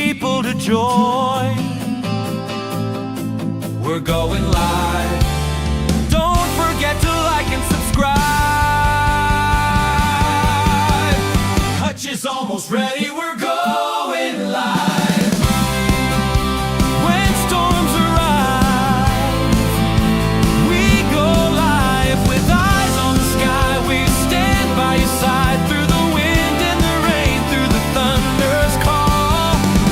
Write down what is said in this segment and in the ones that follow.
people to join. We're going live. Don't forget to like and subscribe. Hutch is almost ready. We're going live. When storms arrive, we go live with eyes on the sky. We stand by your side through the wind and the rain, through the thunder's call.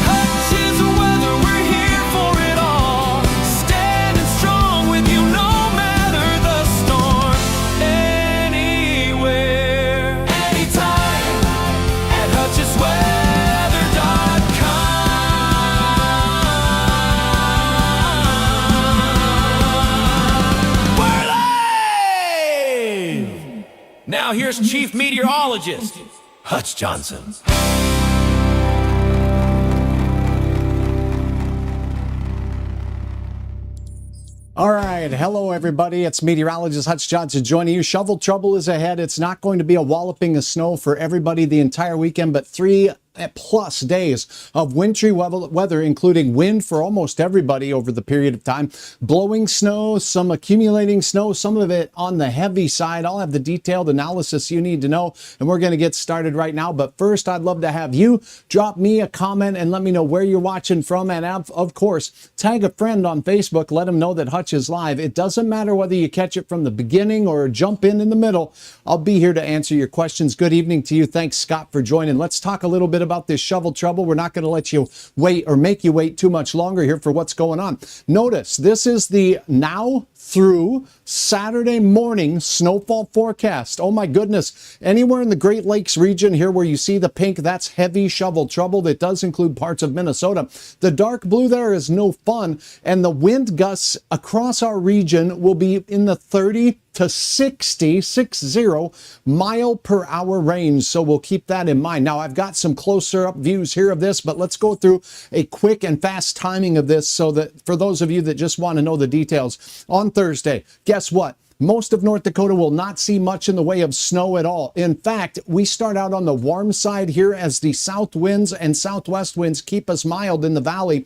Hutch is weather, we're here for it all. Standing strong with you no matter the storm. Anywhere, anytime at HutchesWeather.com. We're live! Now here's Chief Meteorologist Hutch Johnson. All right. Hello, everybody. It's meteorologist Hutch Johnson joining you. Shovel trouble is ahead. It's not going to be a walloping of snow for everybody the entire weekend, but 3+ days of wintry weather, including wind for almost everybody over the period of time. Blowing snow, some accumulating snow, some of it on the heavy side. I'll have the detailed analysis you need to know, and we're going to get started right now. But first, I'd love to have you drop me a comment and let me know where you're watching from. And of course, tag a friend on Facebook. Let them know that Hutch is live. It doesn't matter whether you catch it from the beginning or jump in the middle. I'll be here to answer your questions. Good evening to you. Thanks, Scott, for joining. Let's talk a little bit about this shovel trouble. We're not going to let you wait or make you wait too much longer here for what's going on. Notice this is the now through Saturday morning snowfall forecast. Oh my goodness. Anywhere in the Great Lakes region here where you see the pink, that's heavy shovel trouble. That does include parts of Minnesota. The dark blue there is no fun, and the wind gusts across our region will be in the 30 to 60 mile per hour range. So we'll keep that in mind. Now I've got some closer up views here of this, but let's go through a quick and fast timing of this so that for those of you that just want to know the details. On Thursday, guess what? Most of North Dakota will not see much in the way of snow at all. In fact, we start out on the warm side here as the south winds and southwest winds keep us mild in the valley.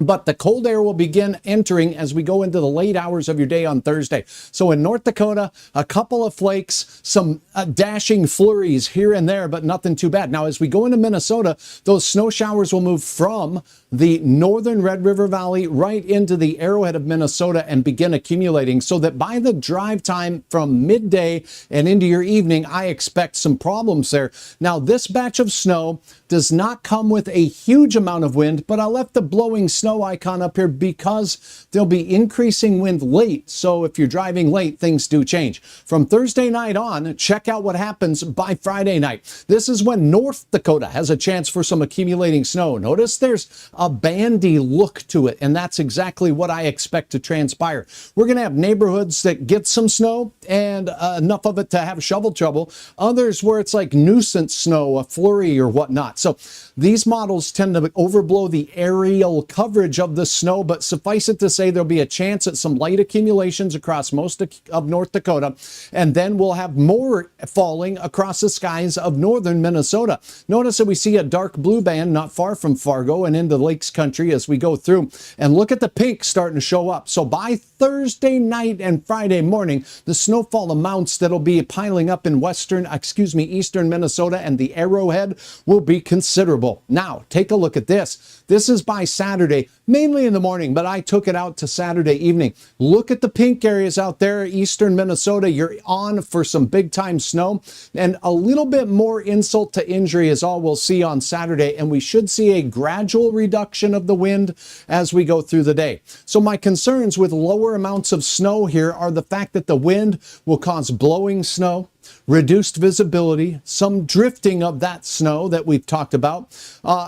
But the cold air will begin entering as we go into the late hours of your day on Thursday. So in North Dakota, a couple of flakes, some dashing flurries here and there, but nothing too bad. Now, as we go into Minnesota, those snow showers will move from the northern Red River Valley right into the arrowhead of Minnesota and begin accumulating, so that by the drive time from midday and into your evening, I expect some problems there. Now, this batch of snow does not come with a huge amount of wind, but I left the blowing snow icon up here because there'll be increasing wind late. So if you're driving late, things do change. From Thursday night on, check out what happens by Friday night. This is when North Dakota has a chance for some accumulating snow. Notice there's a bandy look to it, and that's exactly what I expect to transpire. We're going to have neighborhoods that get some snow and enough of it to have shovel trouble. Others where it's like nuisance snow, a flurry or whatnot. So these models tend to overblow the aerial coverage of the snow, but suffice it to say there'll be a chance at some light accumulations across most of North Dakota, and then we'll have more falling across the skies of northern Minnesota. Notice that we see a dark blue band not far from Fargo and into Lakes Country as we go through, and look at the pink starting to show up. So by Thursday night and Friday morning, the snowfall amounts that'll be piling up in eastern Minnesota and the Arrowhead will be considerable. Now, take a look at this. This is by Saturday, mainly in the morning, but I took it out to Saturday evening. Look at the pink areas out there, eastern Minnesota. You're on for some big time snow, and a little bit more insult to injury is all we'll see on Saturday, and we should see a gradual reduction of the wind as we go through the day. So my concerns with lower amounts of snow here are the fact that the wind will cause blowing snow, reduced visibility, some drifting of that snow that we've talked about.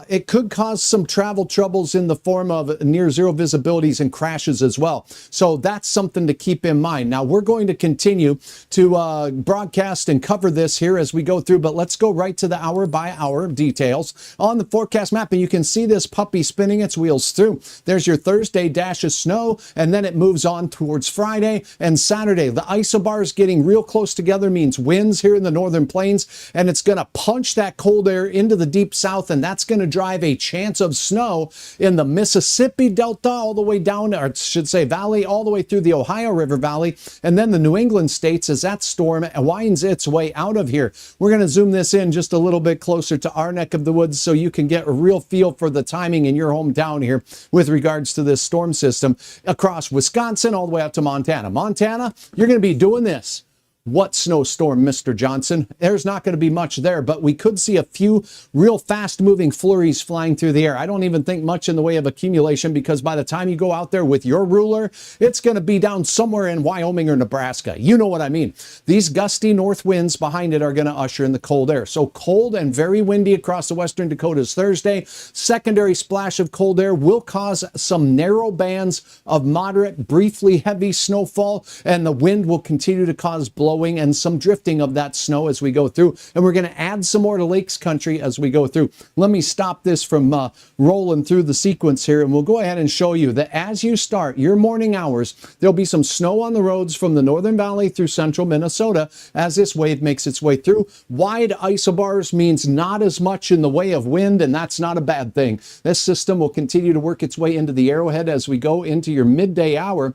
It could cause some travel troubles in the form of near zero visibilities and crashes as well. So that's something to keep in mind. Now, we're going to continue to broadcast and cover this here as we go through, but let's go right to the hour by hour details on the forecast map. And you can see this puppy spinning its wheels through. There's your Thursday dash of snow, and then it moves on towards Friday and Saturday. The isobars getting real close together means winds here in the northern plains, and it's going to punch that cold air into the deep south, and that's going to drive a chance of snow in the Mississippi Delta all the way down, or I should say valley, all the way through the Ohio River Valley, and then the New England states as that storm winds its way out of here. We're going to zoom this in just a little bit closer to our neck of the woods so you can get a real feel for the timing in your hometown here with regards to this storm system across Wisconsin all the way out to Montana. Montana, you're going to be doing this. What snowstorm, Mr. Johnson? There's not going to be much there, but we could see a few real fast-moving flurries flying through the air. I don't even think much in the way of accumulation because by the time you go out there with your ruler, it's going to be down somewhere in Wyoming or Nebraska. You know what I mean. These gusty north winds behind it are going to usher in the cold air. So cold and very windy across the western Dakotas Thursday. Secondary splash of cold air will cause some narrow bands of moderate, briefly heavy snowfall, and the wind will continue to cause blowing and some drifting of that snow as we go through. And we're going to add some more to Lakes Country as we go through. Let me stop this from rolling through the sequence here, and we'll go ahead and show you that as you start your morning hours, there'll be some snow on the roads from the Northern Valley through central Minnesota as this wave makes its way through. Wide isobars means not as much in the way of wind, and that's not a bad thing. This system will continue to work its way into the Arrowhead as we go into your midday hour.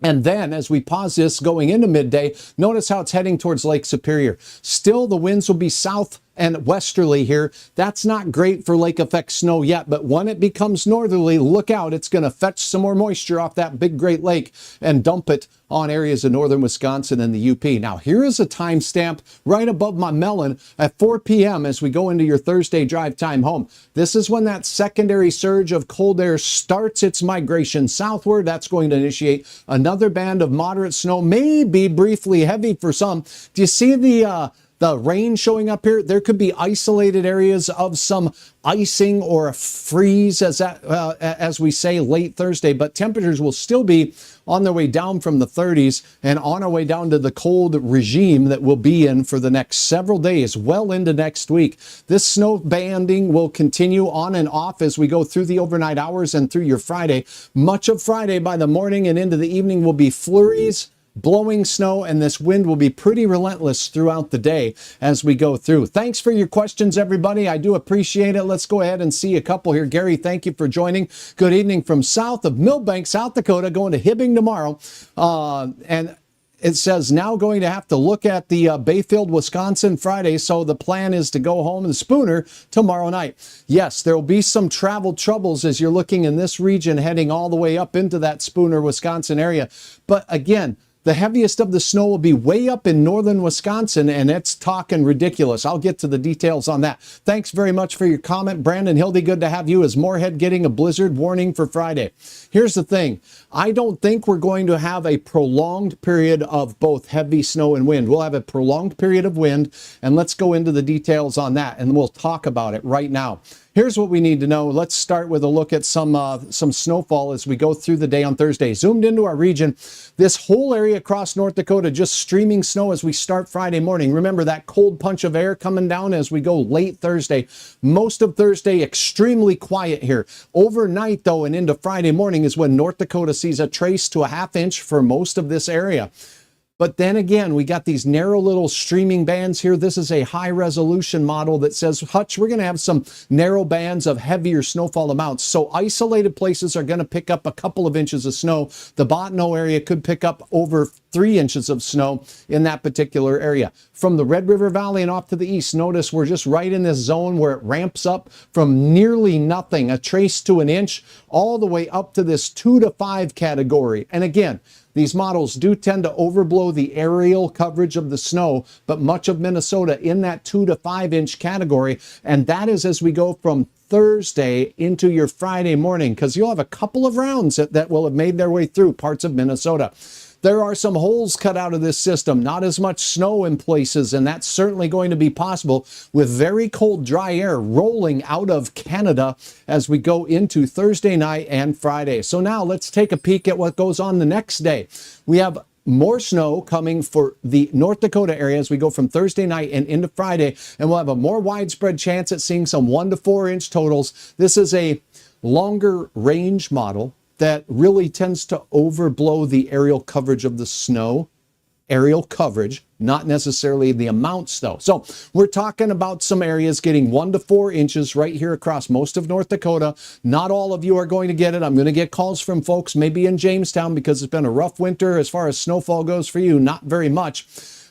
And then as we pause this going into midday, notice how it's heading towards Lake Superior. Still, the winds will be south and westerly here. That's not great for lake effect snow yet, but when it becomes northerly, look out. It's going to fetch some more moisture off that big Great Lake and dump it on areas of northern Wisconsin and the UP. Now, here is a timestamp right above my melon at 4 p.m. as we go into your Thursday drive time home. This is when that secondary surge of cold air starts its migration southward. That's going to initiate another band of moderate snow, maybe briefly heavy for some. Do you see the rain showing up here? There could be isolated areas of some icing or a freeze as we say late Thursday, but temperatures will still be on their way down from the 30s and on our way down to the cold regime that we'll be in for the next several days, well into next week. This snow banding will continue on and off as we go through the overnight hours and through your Friday. Much of Friday by the morning and into the evening will be flurries, blowing snow, and this wind will be pretty relentless throughout the day as we go through. Thanks for your questions, everybody. I do appreciate it. Let's go ahead and see a couple here. Gary, thank you for joining. Good evening from south of Millbank, South Dakota, going to Hibbing tomorrow. And it says now going to have to look at the Bayfield, Wisconsin Friday. So the plan is to go home in the Spooner tomorrow night. Yes, there will be some travel troubles as you're looking in this region heading all the way up into that Spooner, Wisconsin area. But again, the heaviest of the snow will be way up in northern Wisconsin, and it's talking ridiculous. I'll get to the details on that. Thanks very much for your comment. Brandon Hildy, good to have you. Is Moorhead getting a blizzard warning for Friday? Here's the thing. I don't think we're going to have a prolonged period of both heavy snow and wind. We'll have a prolonged period of wind, and let's go into the details on that, and we'll talk about it right now. Here's what we need to know. Let's start with a look at some snowfall as we go through the day on Thursday. Zoomed into our region, this whole area across North Dakota, just streaming snow as we start Friday morning. Remember that cold punch of air coming down as we go late Thursday. Most of Thursday, extremely quiet here. Overnight, though, and into Friday morning is when North Dakota sees a trace to a ½ inch for most of this area. But then again, we got these narrow little streaming bands here. This is a high resolution model that says, Hutch, we're going to have some narrow bands of heavier snowfall amounts. So isolated places are going to pick up a couple of inches of snow. The Bottineau area could pick up over 3 inches of snow in that particular area. From the Red River Valley and off to the east, notice we're just right in this zone where it ramps up from nearly nothing, a trace to an inch, all the way up to this 2 to 5 category. And again, these models do tend to overblow the aerial coverage of the snow, but much of Minnesota in that 2 to 5 inch category. And that is as we go from Thursday into your Friday morning, because you'll have a couple of rounds that will have made their way through parts of Minnesota. There are some holes cut out of this system, not as much snow in places, and that's certainly going to be possible with very cold, dry air rolling out of Canada as we go into Thursday night and Friday. So now let's take a peek at what goes on the next day. We have more snow coming for the North Dakota area as we go from Thursday night and into Friday, and we'll have a more widespread chance at seeing some 1 to 4 inch totals. This is a longer range model that really tends to overblow the aerial coverage of the snow. aerial coverage, not necessarily the amounts though. So we're talking about some areas getting 1 to 4 inches right here across most of North Dakota. Not all of you are going to get it. I'm going to get calls from folks maybe in Jamestown because it's been a rough winter as far as snowfall goes for you. Not very much.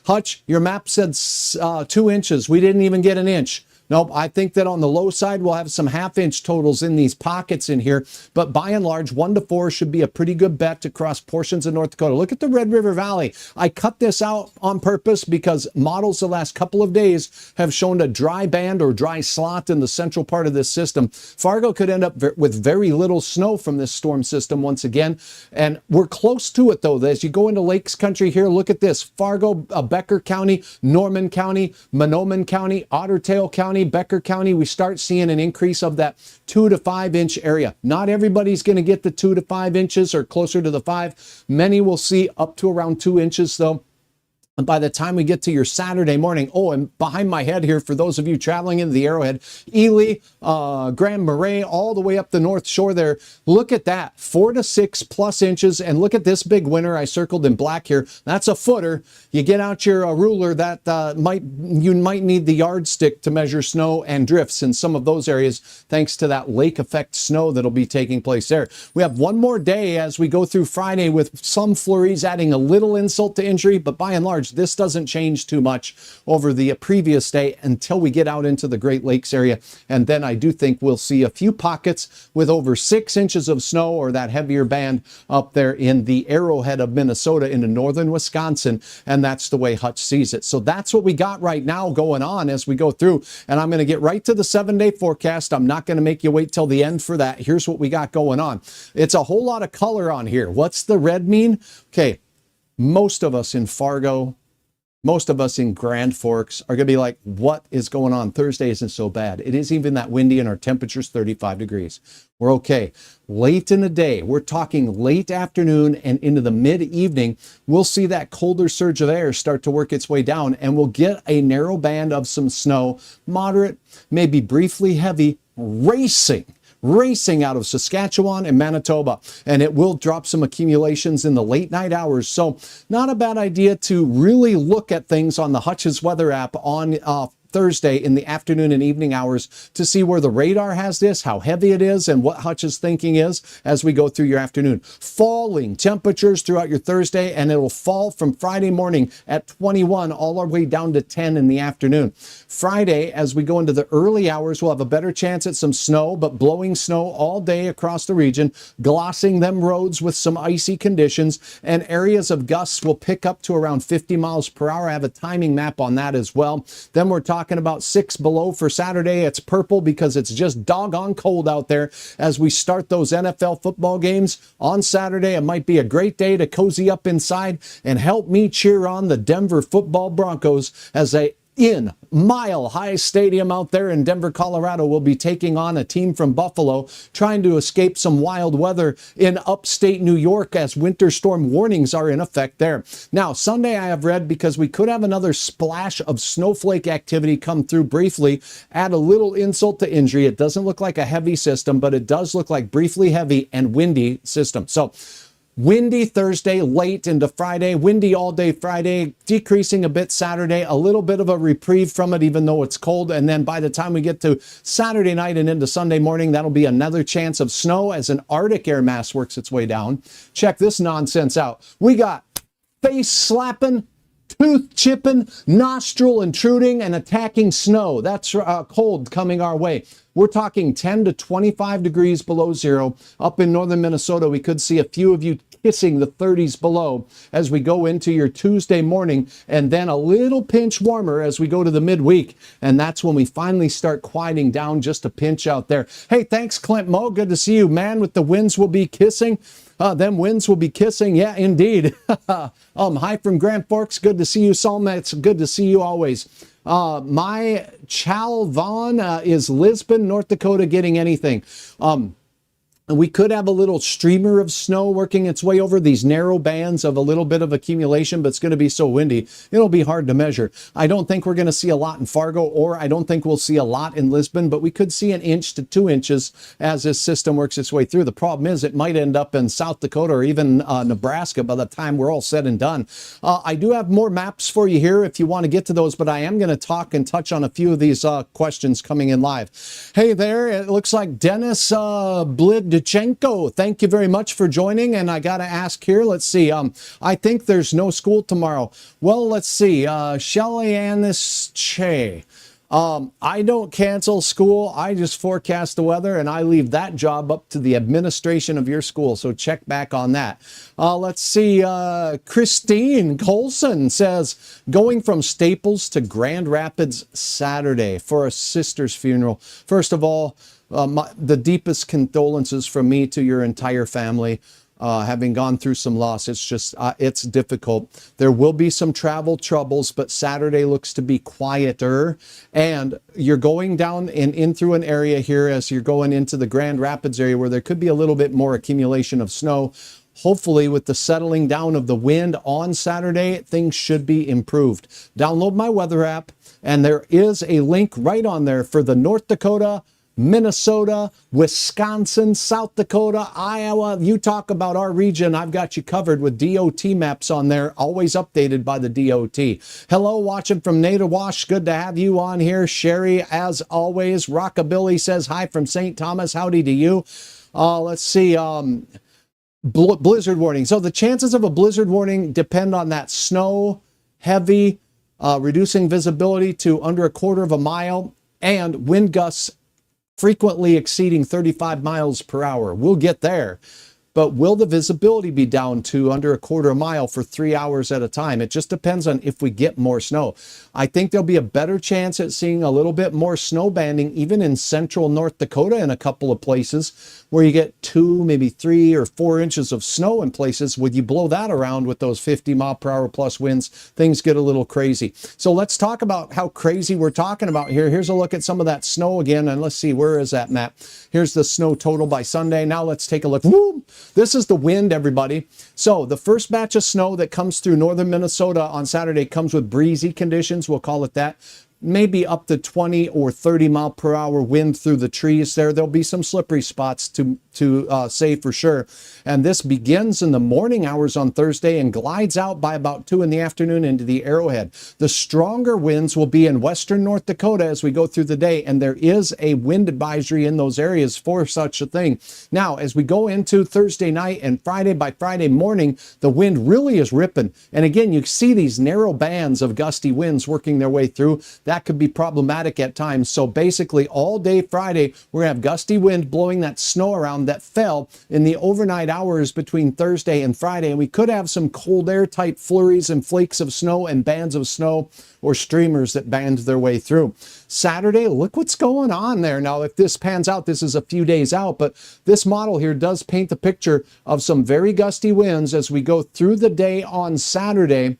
Hutch, your map said 2 inches. We didn't even get an inch. Nope, I think that on the low side, we'll have some half-inch totals in these pockets in here. But by and large, 1 to 4 should be a pretty good bet across portions of North Dakota. Look at the Red River Valley. I cut this out on purpose because models the last couple of days have shown a dry band or dry slot in the central part of this system. Fargo could end up with very little snow from this storm system once again. And we're close to it, though. As you go into Lakes Country here, look at this. Fargo, Becker County, Norman County, Mahnomen County, Otter Tail County, Becker County, we start seeing an increase of that 2 to 5 inch area. Not everybody's going to get the 2 to 5 inches or closer to the 5. Many will see up to around 2 inches though. And by the time we get to your Saturday morning, oh, and behind my head here, for those of you traveling into the Arrowhead, Ely, Grand Marais, all the way up the North Shore there, look at that, 4 to 6 plus inches. And look at this big winner I circled in black here. That's a footer. You get out your ruler, that you might need the yardstick to measure snow and drifts in some of those areas, thanks to that lake effect snow that'll be taking place there. We have one more day as we go through Friday with some flurries adding a little insult to injury, but by and large, this doesn't change too much over the previous day until we get out into the Great Lakes area. And then I do think we'll see a few pockets with over 6 inches of snow or that heavier band up there in the Arrowhead of Minnesota into northern Wisconsin. And that's the way Hutch sees it. So that's what we got right now going on as we go through. And I'm going to get right to the 7-day forecast. I'm not going to make you wait till the end for that. Here's what we got going on. It's a whole lot of color on here. What's the red mean? Okay. Most of us in Fargo, most of us in Grand Forks are going to be like, what is going on? Thursday isn't so bad. It is even that windy and our temperature's 35 degrees. We're okay. Late in the day, we're talking late afternoon and into the mid-evening, we'll see that colder surge of air start to work its way down and we'll get a narrow band of some snow, moderate, maybe briefly heavy, racing out of Saskatchewan and Manitoba, and it will drop some accumulations in the late night hours. So not a bad idea to really look at things on the Hutch's weather app on Thursday in the afternoon and evening hours to see where the radar has this, how heavy it is, and what Hutch's thinking is as we go through your afternoon. Falling temperatures throughout your Thursday, and it'll fall from Friday morning at 21 all our way down to 10 in the afternoon. Friday, as we go into the early hours, we'll have a better chance at some snow, but blowing snow all day across the region, glossing them roads with some icy conditions, and areas of gusts will pick up to around 50 miles per hour. I have a timing map on that as well. Then we're talking about 6 below for Saturday. It's purple because it's just doggone cold out there as we start those NFL football games on Saturday. It might be a great day to cozy up inside and help me cheer on the Denver football Broncos as they in Mile High Stadium out there in Denver, Colorado, will be taking on a team from Buffalo, trying to escape some wild weather in upstate New York as winter storm warnings are in effect there. Now, Sunday I have read because we could have another splash of snowflake activity come through briefly, add a little insult to injury. It doesn't look like a heavy system, but it does look like briefly heavy and windy system. So windy Thursday, late into Friday, windy all day Friday, decreasing a bit Saturday, a little bit of a reprieve from it, even though it's cold. And then by the time we get to Saturday night and into Sunday morning, that'll be another chance of snow as an Arctic air mass works its way down. Check this nonsense out. We got face slapping, tooth chipping, nostril intruding, and attacking snow. That's cold coming our way. We're talking 10 to 25 degrees below zero. Up in northern Minnesota, we could see a few of you kissing the 30s below as we go into your Tuesday morning, and then a little pinch warmer as we go to the midweek. And that's when we finally start quieting down just a pinch out there. Hey, thanks, Clint Moe. Good to see you. Man, with the winds will be kissing. Them winds will be kissing. Yeah, indeed. Hi from Grand Forks. Good to see you, Salma. It's good to see you always. My Chalvon is Lisbon, North Dakota, getting anything. And we could have a little streamer of snow working its way over these narrow bands of a little bit of accumulation, but it's going to be so windy, it'll be hard to measure. I don't think we're going to see a lot in Fargo, or I don't think we'll see a lot in Lisbon, but we could see 1 inch to 2 inches as this system works its way through. The problem is it might end up in South Dakota or even Nebraska by the time we're all said and done. I do have more maps for you here if you want to get to those, but I am going to talk and touch on a few of these questions coming in live. Hey there, it looks like Dennis Blid thank you very much for joining. And I got to ask here, let's see, I think there's no school tomorrow. Well, let's see, Shelly Annis Che. I don't cancel school. I just forecast the weather, and I leave that job up to the administration of your school. So check back on that. Let's see. Christine Colson says, going from Staples to Grand Rapids Saturday for a sister's funeral. First of all, the deepest condolences from me to your entire family. Having gone through some loss, it's just, it's difficult. There will be some travel troubles, but Saturday looks to be quieter. And you're going down and in through an area here as you're going into the Grand Rapids area where there could be a little bit more accumulation of snow. Hopefully, with the settling down of the wind on Saturday, things should be improved. Download my weather app, and there is a link right on there for the North Dakota, Minnesota, Wisconsin, South Dakota, Iowa. You talk about our region, I've got you covered with DOT maps on there, always updated by the DOT. Hello, watching from Natiwash. Good to have you on here. Sherry, as always. Rockabilly says hi from St. Thomas. Howdy to you. Let's see. Blizzard warning. So the chances of a blizzard warning depend on that snow, heavy, reducing visibility to under 1/4 of a mile, and wind gusts frequently exceeding 35 miles per hour. We'll get there. But will the visibility be down to under 1/4 mile for 3 hours at a time? It just depends on if we get more snow. I think there'll be a better chance at seeing a little bit more snow banding even in central North Dakota in a couple of places where you get 2, maybe 3 or 4 inches of snow in places. When you blow that around with those 50 mile per hour plus winds, things get a little crazy. So let's talk about how crazy we're talking about here. Here's a look at some of that snow again, and let's see, where is that map? Here's the snow total by Sunday. Now let's take a look. Woo! This is the wind, everybody. So the first batch of snow that comes through northern Minnesota on Saturday comes with breezy conditions, we'll call it that. Maybe up to 20 or 30 mile per hour wind through the trees there. There'll be some slippery spots to say for sure. And this begins in the morning hours on Thursday and glides out by about 2 in the afternoon into the Arrowhead. The stronger winds will be in western North Dakota as we go through the day, and there is a wind advisory in those areas for such a thing. Now, as we go into Thursday night and Friday, by Friday morning, the wind really is ripping. And again, you see these narrow bands of gusty winds working their way through. That could be problematic at times. So basically all day Friday, we're gonna have gusty wind blowing that snow around that fell in the overnight hours between Thursday and Friday. And we could have some cold air type flurries and flakes of snow and bands of snow or streamers that band their way through. Saturday, look what's going on there. Now, if this pans out, this is a few days out, but this model here does paint the picture of some very gusty winds as we go through the day on Saturday,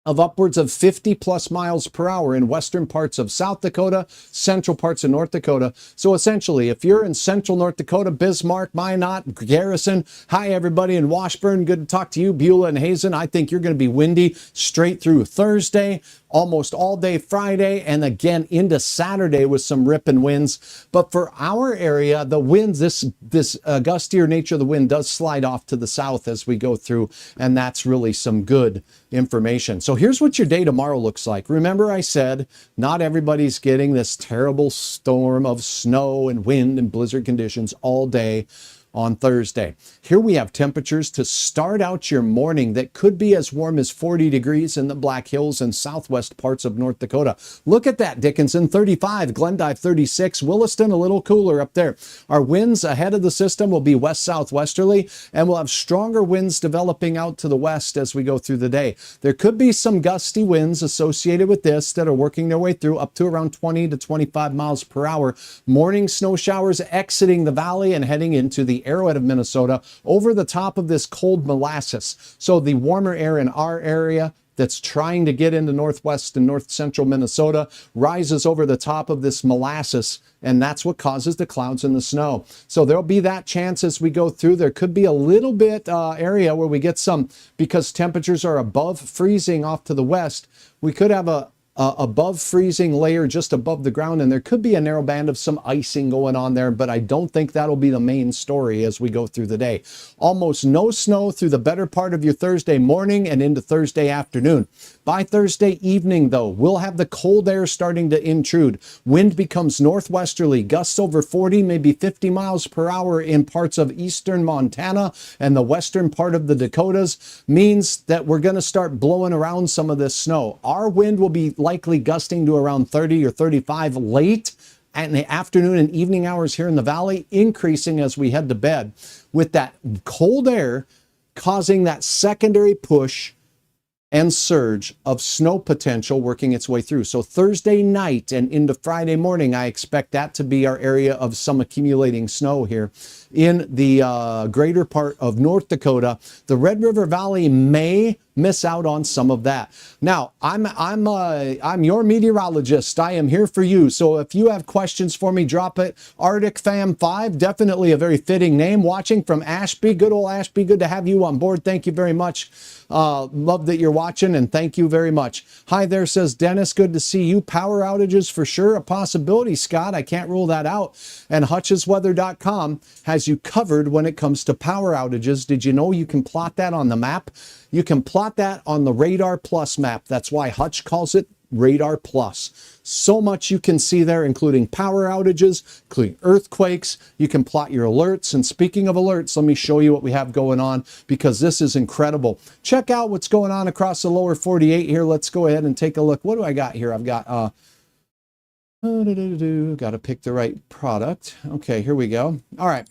of upwards of 50 plus miles per hour in western parts of South Dakota, central parts of North Dakota. So essentially, if you're in central North Dakota, Bismarck, Minot, Garrison, hi everybody in Washburn, good to talk to you, Beulah and Hazen. I think you're going to be windy straight through Thursday, almost all day Friday, and again into Saturday with some ripping winds. But for our area, the winds, this gustier nature of the wind does slide off to the south as we go through, and that's really some good information. So here's what your day tomorrow looks like. Remember I said not everybody's getting this terrible storm of snow and wind and blizzard conditions all day on Thursday. Here we have temperatures to start out your morning that could be as warm as 40 degrees in the Black Hills and southwest parts of North Dakota. Look at that, Dickinson 35, Glendive 36, Williston a little cooler up there. Our winds ahead of the system will be west-southwesterly, and we'll have stronger winds developing out to the west as we go through the day. There could be some gusty winds associated with this that are working their way through up to around 20 to 25 miles per hour. Morning snow showers exiting the valley and heading into the Arrowhead of Minnesota over the top of this cold molasses. So the warmer air in our area that's trying to get into northwest and north central Minnesota, rises over the top of this molasses, and that's what causes the clouds and the snow. So there'll be that chance as we go through. There could be a little bit area where we get some, because temperatures are above freezing off to the west, we could have a above freezing layer just above the ground, and there could be a narrow band of some icing going on there, but I don't think that'll be the main story as we go through the day. Almost no snow through the better part of your Thursday morning and into Thursday afternoon. By Thursday evening, though, we'll have the cold air starting to intrude. Wind becomes northwesterly, gusts over 40, maybe 50 miles per hour in parts of eastern Montana and the western part of the Dakotas, means that we're going to start blowing around some of this snow. Our wind will be likely gusting to around 30 or 35 late in the afternoon and evening hours here in the valley, increasing as we head to bed, with that cold air causing that secondary push and surge of snow potential working its way through. So Thursday night and into Friday morning, I expect that to be our area of some accumulating snow here in the greater part of North Dakota. The Red River Valley may miss out on some of that. Now, I'm your meteorologist. I am here for you. So if you have questions for me, drop it. Arctic Fam 5, definitely a very fitting name. Watching from Ashby, good old Ashby. Good to have you on board. Thank you very much. Love that you're watching, and thank you very much. Hi there, says Dennis. Good to see you. Power outages for sure a possibility, Scott. I can't rule that out. And HutchesWeather.com has you covered when it comes to power outages. Did you know you can plot that on the map? You can plot that on the Radar Plus map. That's why Hutch calls it Radar Plus. So much you can see there, including power outages, including earthquakes. You can plot your alerts. And speaking of alerts, let me show you what we have going on, because this is incredible. Check out what's going on across the lower 48 here. Let's go ahead and take a look. What do I got here? I've got got to pick the right product. Okay, here we go. All right.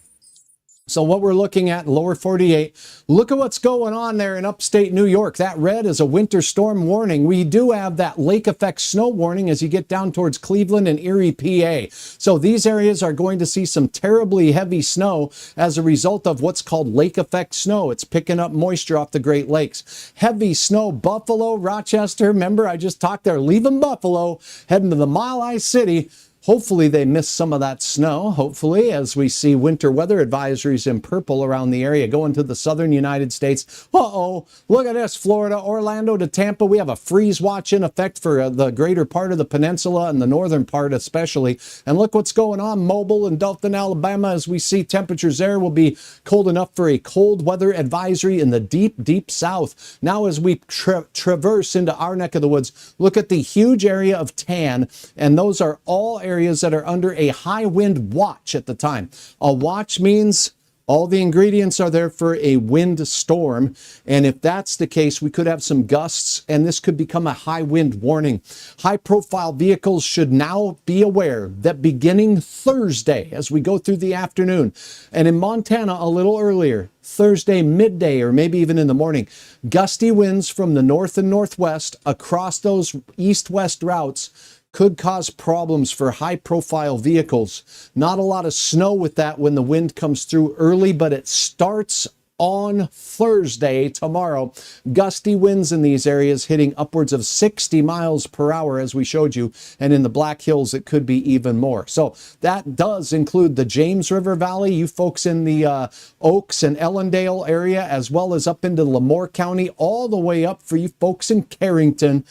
So what we're looking at, lower 48, look at what's going on there in upstate New York. That red is a winter storm warning. We do have that lake effect snow warning as you get down towards Cleveland and Erie, PA. So these areas are going to see some terribly heavy snow as a result of what's called lake effect snow. It's picking up moisture off the Great Lakes. Heavy snow, Buffalo, Rochester. Remember, I just talked there, leaving Buffalo, heading to the Mile High City. Hopefully they miss some of that snow, hopefully, as we see winter weather advisories in purple around the area going to the southern United States. Uh-oh, look at this, Florida, Orlando to Tampa. We have a freeze watch in effect for the greater part of the peninsula and the northern part especially. And look what's going on, Mobile and Dothan, Alabama, as we see temperatures there will be cold enough for a cold weather advisory in the deep, deep south. Now as we traverse into our neck of the woods, look at the huge area of tan, and those are all areas that are under a high wind watch at the time. A watch means all the ingredients are there for a wind storm. And if that's the case, we could have some gusts, and this could become a high wind warning. High profile vehicles should now be aware that beginning Thursday, as we go through the afternoon, and in Montana a little earlier, Thursday midday or maybe even in the morning, gusty winds from the north and northwest across those east-west routes could cause problems for high-profile vehicles. Not a lot of snow with that when the wind comes through early, but it starts on Thursday, tomorrow. Gusty winds in these areas hitting upwards of 60 miles per hour, as we showed you, and in the Black Hills it could be even more. So that does include the James River Valley, you folks in the Oaks and Ellendale area, as well as up into Lemoore County, all the way up for you folks in Carrington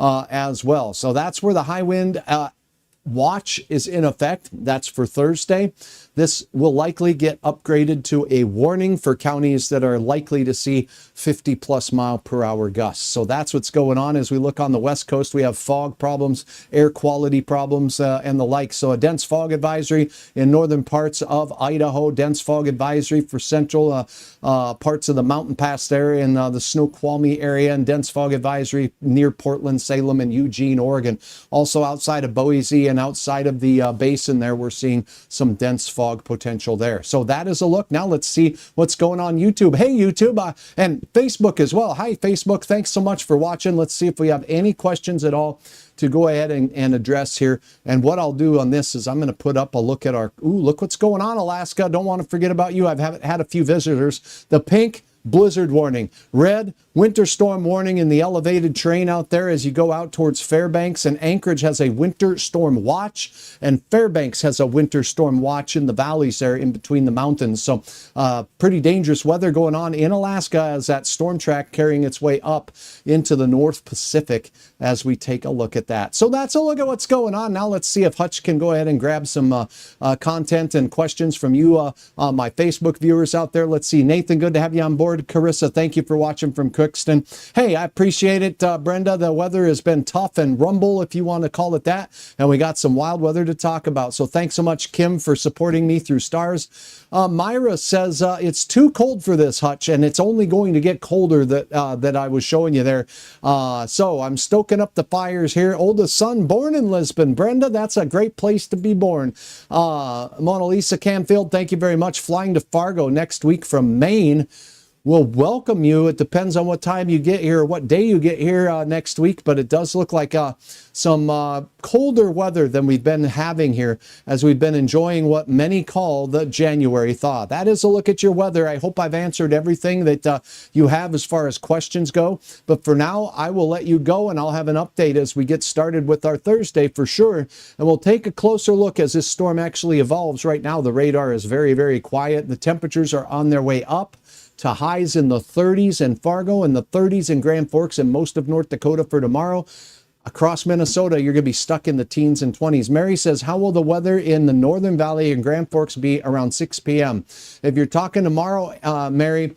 as well. So that's where the high wind watch is in effect. That's for Thursday. This will likely get upgraded to a warning for counties that are likely to see 50 plus mile per hour gusts. So that's what's going on. As we look on the West Coast, we have fog problems, air quality problems, and the like. So a dense fog advisory in northern parts of Idaho, dense fog advisory for central parts of the Mountain Pass area and the Snoqualmie area, and dense fog advisory near Portland, Salem, and Eugene, Oregon. Also outside of Boise and outside of the basin there, we're seeing some dense fog potential there. So that is a look. Now let's see what's going on YouTube. Hey YouTube, and Facebook as well. Hi Facebook, thanks so much for watching. Let's see if we have any questions at all to go ahead and address here. And what I'll do on this is I'm going to put up a look at our, look what's going on, Alaska. Don't want to forget about you. I've had a few visitors. The pink blizzard warning, red winter storm warning in the elevated terrain out there as you go out towards Fairbanks, and Anchorage has a winter storm watch, and Fairbanks has a winter storm watch in the valleys there in between the mountains. So pretty dangerous weather going on in Alaska as that storm track carrying its way up into the North Pacific as we take a look at that. So that's a look at what's going on. Now let's see if Hutch can go ahead and grab some content and questions from you, my Facebook viewers out there. Let's see. Nathan, good to have you on board. Carissa, thank you for watching from Crookston. Hey, I appreciate it, Brenda. The weather has been tough and rumble, if you want to call it that, and we got some wild weather to talk about. So thanks so much, Kim, for supporting me through stars. Myra says it's too cold for this, Hutch, and it's only going to get colder that I was showing you there. So I'm stoking up the fires here. Oldest son born in Lisbon. Brenda, that's a great place to be born. Mona Lisa Canfield, thank you very much. Flying to Fargo next week from Maine. We'll welcome you. It depends on what time you get here or what day you get here next week, but it does look like some colder weather than we've been having here as we've been enjoying what many call the January thaw. That is a look at your weather. I hope I've answered everything that you have as far as questions go, but for now I will let you go and I'll have an update as we get started with our Thursday for sure, and we'll take a closer look as this storm actually evolves. Right now the radar is very, very quiet. The temperatures are on their way up to highs in the 30s in Fargo and the 30s in Grand Forks and most of North Dakota for tomorrow. Across Minnesota, you're going to be stuck in the teens and 20s. Mary says, how will the weather in the Northern Valley and Grand Forks be around 6 p.m.? If you're talking tomorrow, Mary,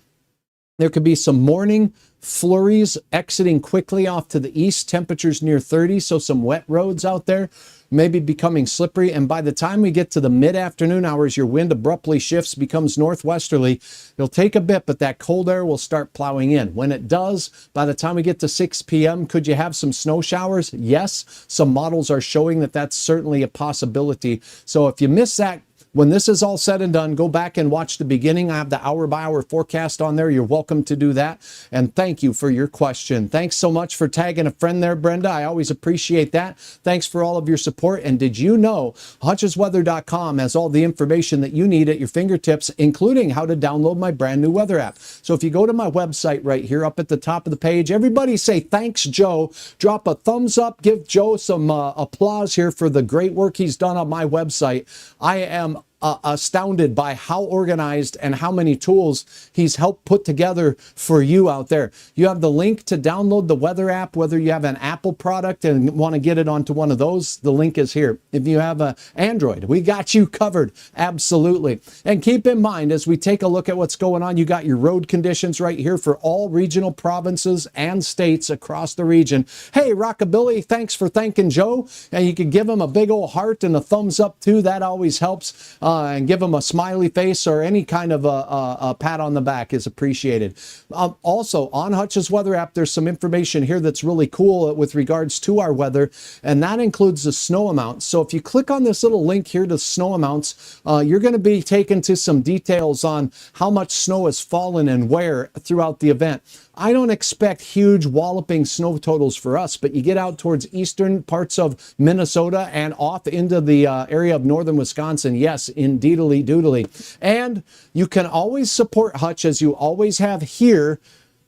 there could be some morning flurries exiting quickly off to the east, temperatures near 30, so some wet roads out there, maybe becoming slippery. And by the time we get to the mid-afternoon hours, your wind abruptly shifts, becomes northwesterly. It'll take a bit, but that cold air will start plowing in. When it does, by the time we get to 6 p.m., could you have some snow showers? Yes, some models are showing that that's certainly a possibility. So if you miss that, when this is all said and done, go back and watch the beginning. I have the hour-by-hour forecast on there. You're welcome to do that. And thank you for your question. Thanks so much for tagging a friend there, Brenda. I always appreciate that. Thanks for all of your support. And did you know HutchesWeather.com has all the information that you need at your fingertips, including how to download my brand new weather app. So if you go to my website right here up at the top of the page, everybody say, thanks, Joe. Drop a thumbs up. Give Joe some applause here for the great work he's done on my website. I am astounded by how organized and how many tools he's helped put together for you out there. You have the link to download the weather app, whether you have an Apple product and want to get it onto one of those, the link is here. If you have an Android, we got you covered. Absolutely. And keep in mind, as we take a look at what's going on, you got your road conditions right here for all regional provinces and states across the region. Hey, Rockabilly, thanks for thanking Joe. And you can give him a big old heart and a thumbs up too. That always helps. And give them a smiley face or any kind of a pat on the back is appreciated. Also, on Hutch's Weather app, there's some information here that's really cool with regards to our weather, and that includes the snow amounts. So if you click on this little link here to snow amounts, you're going to be taken to some details on how much snow has fallen and where throughout the event. I don't expect huge walloping snow totals for us, but you get out towards eastern parts of Minnesota and off into the area of northern Wisconsin. Yes, indeedly doodly. And you can always support Hutch, as you always have here,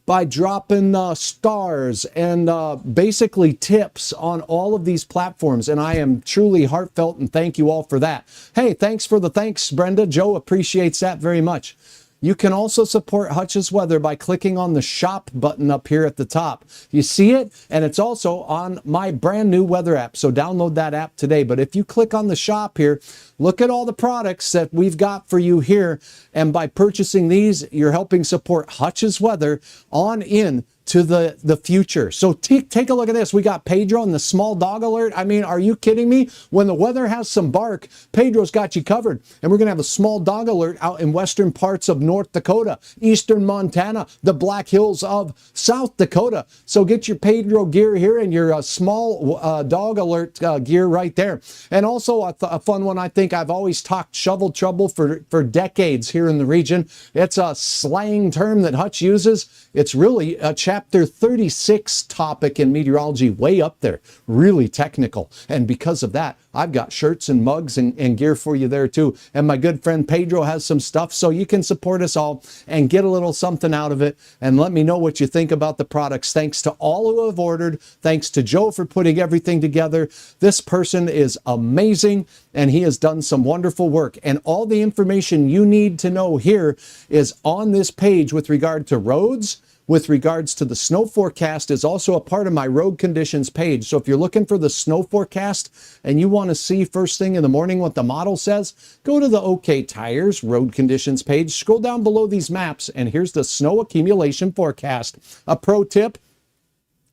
by dropping stars and basically tips on all of these platforms. And I am truly heartfelt and thank you all for that. Hey, thanks for the thanks, Brenda. Joe appreciates that very much. You can also support Hutch's Weather by clicking on the shop button up here at the top. You see it, and it's also on my brand new weather app, so download that app today. But if you click on the shop here, look at all the products that we've got for you here, and by purchasing these, you're helping support Hutch's Weather on in to the future. So take a look at this. We got Pedro and the small dog alert. I mean, are you kidding me? When the weather has some bark, Pedro's got you covered. And we're going to have a small dog alert out in western parts of North Dakota, eastern Montana, the Black Hills of South Dakota. So get your Pedro gear here and your small dog alert gear right there. And also a fun one, I think I've always talked shovel trouble for decades here in the region. It's a slang term that Hutch uses. It's really a chapter 36 topic in meteorology, way up there, really technical. And because of that, I've got shirts and mugs and gear for you there too. And my good friend Pedro has some stuff, so you can support us all and get a little something out of it. And let me know what you think about the products. Thanks to all who have ordered. Thanks to Joe for putting everything together. This person is amazing, and he has done some wonderful work. And all the information you need to know here is on this page with regard to roads, with regards to the snow forecast, is also a part of my road conditions page. So if you're looking for the snow forecast and you want to see first thing in the morning what the model says, go to the OK Tires road conditions page, scroll down below these maps, and here's the snow accumulation forecast. A pro tip: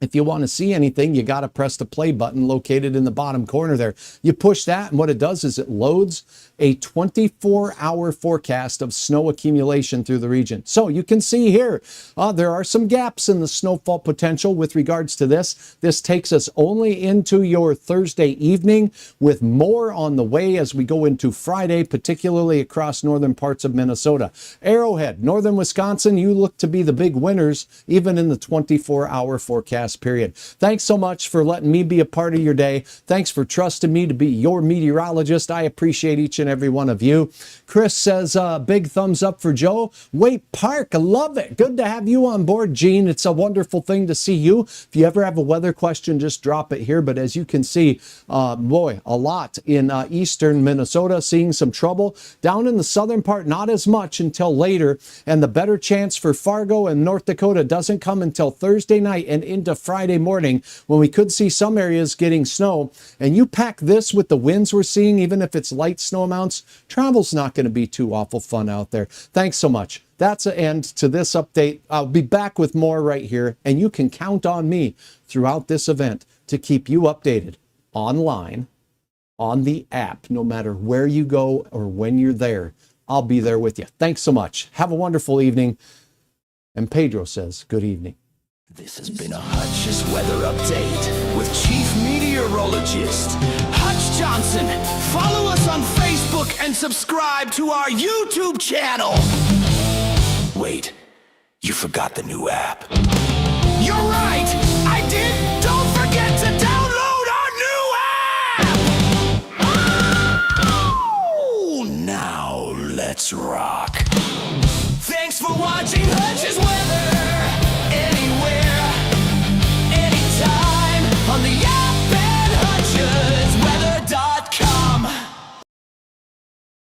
if you want to see anything, you got to press the play button located in the bottom corner there. You push that, and what it does is it loads a 24-hour forecast of snow accumulation through the region. So you can see here, there are some gaps in the snowfall potential with regards to this. This takes us only into your Thursday evening, with more on the way as we go into Friday, particularly across northern parts of Minnesota. Arrowhead, northern Wisconsin, you look to be the big winners, even in the 24-hour forecast period. Thanks so much for letting me be a part of your day. Thanks for trusting me to be your meteorologist. I appreciate each and every one of you. Chris says, big thumbs up for Joe. Wait Park, I love it. Good to have you on board, Gene. It's a wonderful thing to see you. If you ever have a weather question, just drop it here. But as you can see, boy, a lot in eastern Minnesota, seeing some trouble. Down in the southern part, not as much until later. And the better chance for Fargo and North Dakota doesn't come until Thursday night and into Friday morning, when we could see some areas getting snow. And you pack this with the winds we're seeing, even if it's light snow amounts, travel's not going to be too awful fun out there. Thanks so much. That's an end to this update. I'll be back with more right here, and you can count on me throughout this event to keep you updated online, on the app, no matter where you go or when you're there. I'll be there with you. Thanks so much. Have a wonderful evening. And Pedro says, good evening. This has been a Hutch's Weather Update with Chief Meteorologist Hutch Johnson. Follow us on Facebook and subscribe to our YouTube channel. Wait, you forgot the new app. You're right, I did. Don't forget to download our new app. Oh, now let's rock.